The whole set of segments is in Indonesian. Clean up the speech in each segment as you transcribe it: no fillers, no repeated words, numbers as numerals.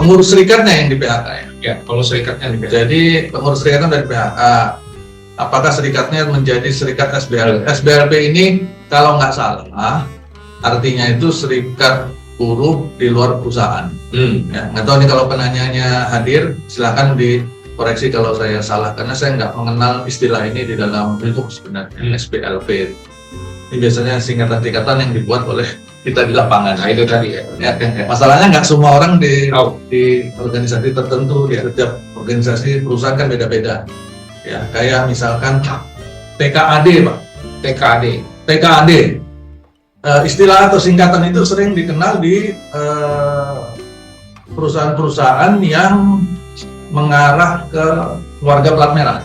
pengurus serikatnya yang di PHK ya. Ya, pengurus serikatnya di PHK. Jadi pengurus serikatnya dari PHK. Apakah serikatnya menjadi serikat SBLP? SBLP ini kalau nggak salah artinya itu serikat buruh di luar perusahaan. Ya, nggak tahu nih kalau penanyanya hadir, silakan dikoreksi kalau saya salah karena saya nggak mengenal istilah ini di dalam bentuk sebenarnya SBLP. Ini biasanya singkatan-singkatan yang dibuat oleh kita di lapangan. Nah itu tadi ya. Masalahnya nggak semua orang di organisasi tertentu, di setiap organisasi perusahaan kan beda-beda. Ya, kayak misalkan TKAD, Pak. TKAD. Istilah atau singkatan itu sering dikenal di perusahaan-perusahaan yang mengarah ke keluarga plat merah.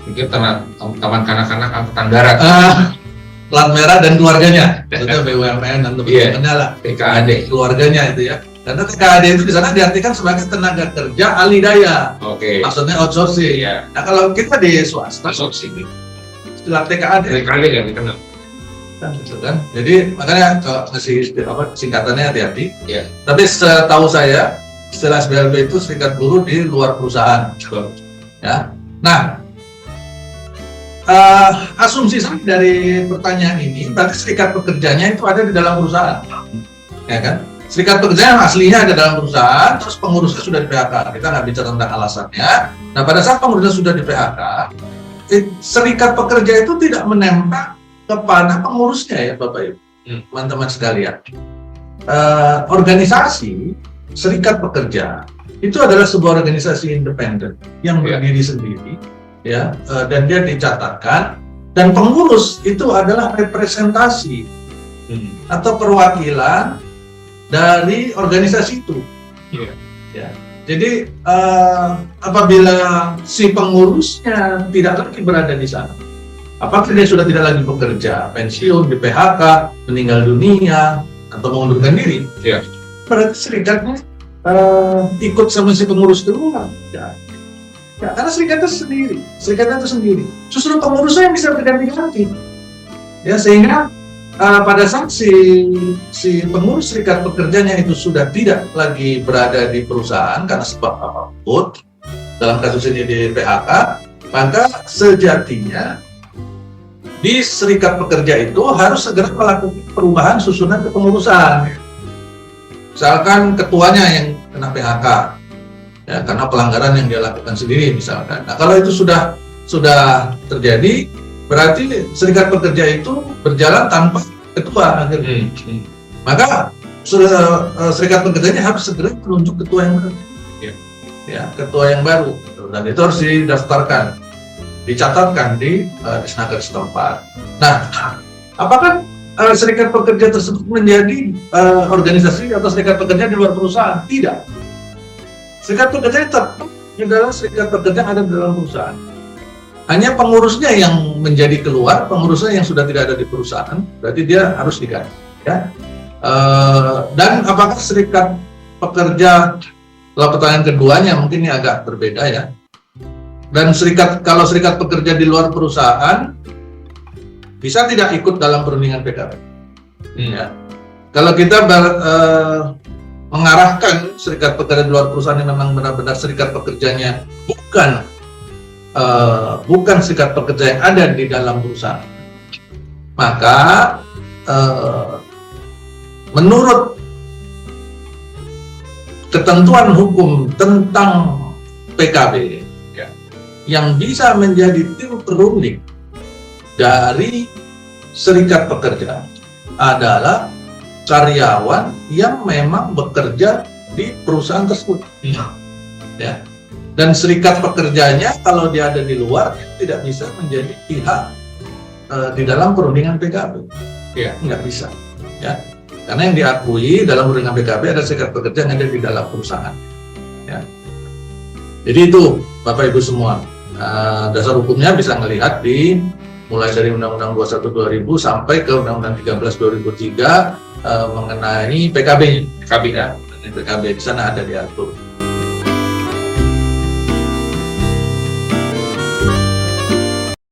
Mungkin taman kanak-kanak angkatan darat. Plat merah dan keluarganya, itu BUMN dan teman-temannya lah. TKAD, keluarganya itu ya. Karena TKAD itu di sana diartikan sebagai tenaga kerja alih daya. Maksudnya outsourcing. Yeah. Nah kalau kita di swasta, outsourcing. Istilah TKAD yang dikenal. Gitu kan. Jadi makanya kalau ngasih singkatannya hati-hati. Yeah. Tapi setahu saya istilah SBLP itu serikat buruh di luar perusahaan. Ya. Nah, asumsi saya dari pertanyaan ini, berarti serikat pekerjanya itu ada di dalam perusahaan, ya kan? Serikat pekerja yang aslinya ada dalam perusahaan, terus pengurusnya sudah di PHK. Kita nggak bicara tentang alasannya. Nah, pada saat pengurusnya sudah di PHK, serikat pekerja itu tidak menempel kepada pengurusnya ya, Bapak Ibu, teman-teman sekalian. Organisasi serikat pekerja itu adalah sebuah organisasi independen yang berdiri sendiri. Ya, dan dia dicatatkan, dan pengurus itu adalah representasi atau perwakilan dari organisasi itu. Ya. Jadi apabila si pengurusnya tidak lagi berada di sana, apakah dia sudah tidak lagi bekerja, pensiun, di PHK, meninggal dunia, atau mengundurkan diri, berarti serikatnya ikut sama si pengurus itu ya. Ya, karena serikatnya itu sendiri. Justru pengurusnya yang bisa berganti-ganti. Ya, sehingga pada saat si pengurus serikat pekerjanya itu sudah tidak lagi berada di perusahaan karena sebab apapun, dalam kasus ini di PHK, maka sejatinya di serikat pekerja itu harus segera melakukan perubahan susunan kepengurusan. Misalkan ketuanya yang kena PHK. Ya, karena pelanggaran yang dia lakukan sendiri misalkan. Nah, kalau itu sudah terjadi, berarti serikat pekerja itu berjalan tanpa ketua akhirnya. Maka serikat pekerjanya harus segera menunjuk ketua yang baru. Ya, ketua yang baru. Dan itu harus didaftarkan, dicatatkan di Disnaker setempat. Nah, apakah serikat pekerja tersebut menjadi organisasi atau serikat pekerja di luar perusahaan? Tidak. Serikat pekerja tetap adalah serikat pekerja yang ada di dalam perusahaan. Hanya pengurusnya yang menjadi keluar, pengurusnya yang sudah tidak ada di perusahaan, berarti dia harus diganti. Ya. Dan apakah serikat pekerja, kalau pertanyaan keduanya mungkin ini agak berbeda ya. Dan kalau serikat pekerja di luar perusahaan bisa tidak ikut dalam perundingan PKB. Ya. Kalau kita mengarahkan serikat pekerja di luar perusahaan yang memang benar-benar serikat pekerjanya bukan serikat pekerja yang ada di dalam perusahaan, maka menurut ketentuan hukum tentang PKB yang bisa menjadi tim perunding dari serikat pekerja adalah karyawan yang memang bekerja di perusahaan tersebut. Ya. Dan serikat pekerjanya kalau dia ada di luar tidak bisa menjadi pihak di dalam perundingan PKB. Ya, nggak bisa. Ya. Karena yang diakui dalam perundingan PKB ada serikat pekerja yang ada di dalam perusahaan. Ya. Jadi itu Bapak Ibu semua, dasar hukumnya bisa melihat mulai dari Undang-Undang 21 2000 sampai ke Undang-Undang 13 2003 mengenai PKB ya. PKB di sana ada diatur.